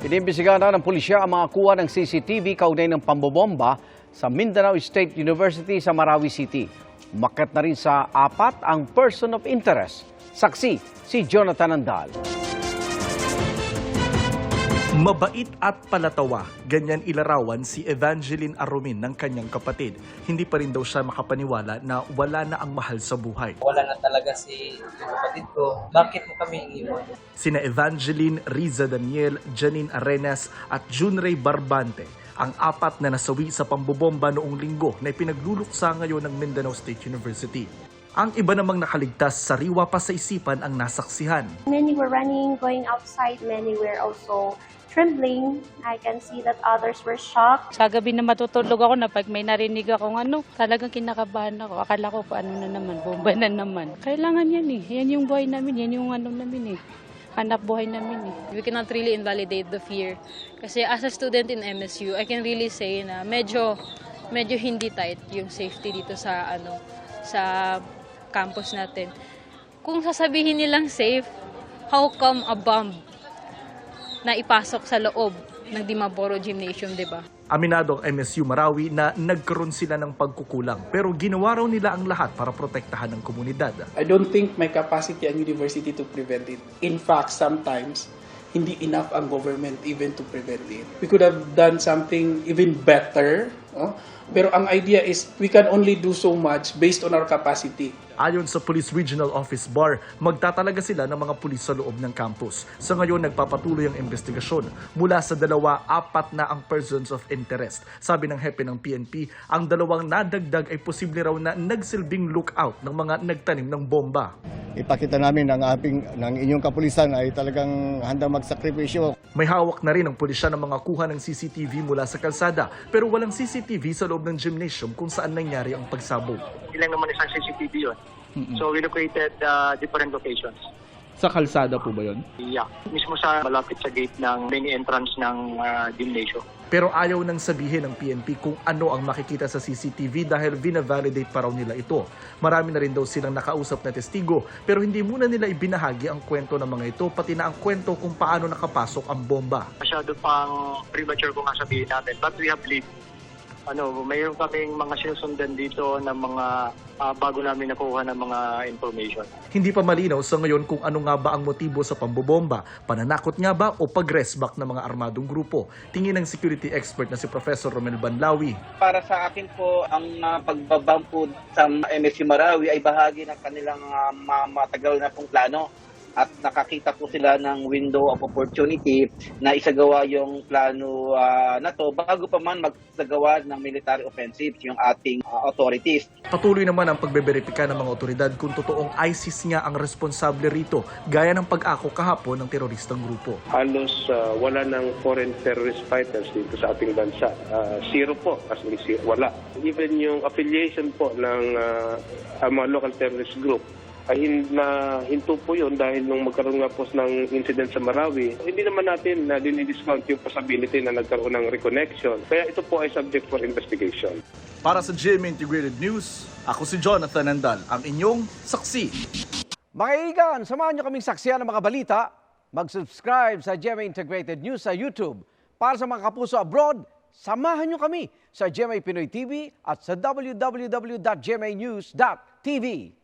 Inimbestigahan na ng pulisya ang mga kuha ng CCTV kaugnay ng pambobomba sa Mindanao State University sa Marawi City. Umakyat na rin sa 4 ang person of interest. Saksi si Jonathan Andal. Mabait at palatawa, ganyan ilarawan si Evangeline Arumin ng kanyang kapatid. Hindi pa rin daw siya makapaniwala na wala na ang mahal sa buhay. Wala na talaga si kapatid ko. Bakit mo kami iniwan? Sina Evangeline, Riza Daniel, Janine Arenas at Junrey Barbante, ang 4 na nasawi sa pambobomba noong linggo na ipinagluluksa ngayon ng Mindanao State University. Ang iba namang nakaligtas, sariwa pa sa isipan ang nasaksihan. Many were running, going outside. Many were also trembling. I can see that others were shocked. Sa gabi na matutulog ako na pag may narinig akong talagang kinakabahan ako. Akala ko paano na naman, bomba na naman. Kailangan yan eh. Yan yung buhay namin, yan yung namin eh. Hanap buhay namin eh. We cannot really invalidate the fear. Kasi as a student in MSU, I can really say na medyo hindi tight yung safety dito sa sa campus natin. Kung sasabihin nilang safe, how come a bomb na ipasok sa loob ng Dimaboro Gymnasium, di ba? Aminado ang MSU Marawi na nagkaroon sila ng pagkukulang pero ginawa raw nila ang lahat para protektahan ang komunidad. I don't think may capacity ang university to prevent it. In fact, sometimes hindi enough ang government even to prevent it. We could have done something even better. Pero ang idea is we can only do so much based on our capacity. Ayon sa Police Regional Office Bar, magtatalaga sila ng mga pulis sa loob ng campus. Sa ngayon, nagpapatuloy ang investigasyon. Mula sa 2, 4 na ang persons of interest. Sabi ng hepe ng PNP, ang 2 nadagdag ay posible raw na nagsilbing lookout ng mga nagtanim ng bomba. Ipakita namin ng inyong kapulisan ay talagang handang magsakripisyo. May hawak na rin ang pulisya ng mga kuha ng CCTV mula sa kalsada pero walang CCTV sa loob ng gymnasium kung saan nangyari ang pagsabog. Ilang naman isang CCTV yun. So we located different locations. Sa kalsada po ba yun? Yeah, mismo sa malapit sa gate ng main entrance ng gymnasium. Pero ayaw nang sabihin ng PNP kung ano ang makikita sa CCTV dahil vina-validate pa raw nila ito. Marami na rin daw silang nakausap na testigo pero hindi muna nila ibinahagi ang kwento ng mga ito pati na ang kwento kung paano nakapasok ang bomba. Masyado pang premature kung sabihin natin but we have lead. Mayroon kaming mga sinusundan dito ng mga bago namin nakuha ng mga information. Hindi pa malinaw sa ngayon kung ano nga ba ang motibo sa pambobomba, pananakot nga ba o pag-resback ng mga armadong grupo. Tingin ng security expert na si Professor Romel Banlawi. Para sa akin po, ang pagbabang po sa MSU Marawi ay bahagi ng kanilang matagal na pong plano. At nakakita po sila ng window of opportunity na isagawa yung plano na to bago pa man magsagawa ng military offensive yung ating authorities. Patuloy naman ang pagbeberipika ng mga otoridad kung totoong ISIS nga ang responsable rito gaya ng pag-ako kahapon ng teroristang grupo. Halos wala ng foreign terrorist fighters dito sa ating bansa. Zero po, wala. Even yung affiliation po ng mga local terrorist group ay hinto po yun dahil nung magkaroon nga po ng incident sa Marawi, hindi naman natin na dinidiscount yung possibility na nagkaroon ng reconnection. Kaya ito po ay subject for investigation. Para sa GMA Integrated News, ako si Jonathan Andal, ang inyong saksi. Mga kaibigan, samahan nyo kaming saksiyan ng mga balita. Mag-subscribe sa GMA Integrated News sa YouTube. Para sa mga kapuso abroad, samahan nyo kami sa GMA Pinoy TV at sa www.gmanews.tv.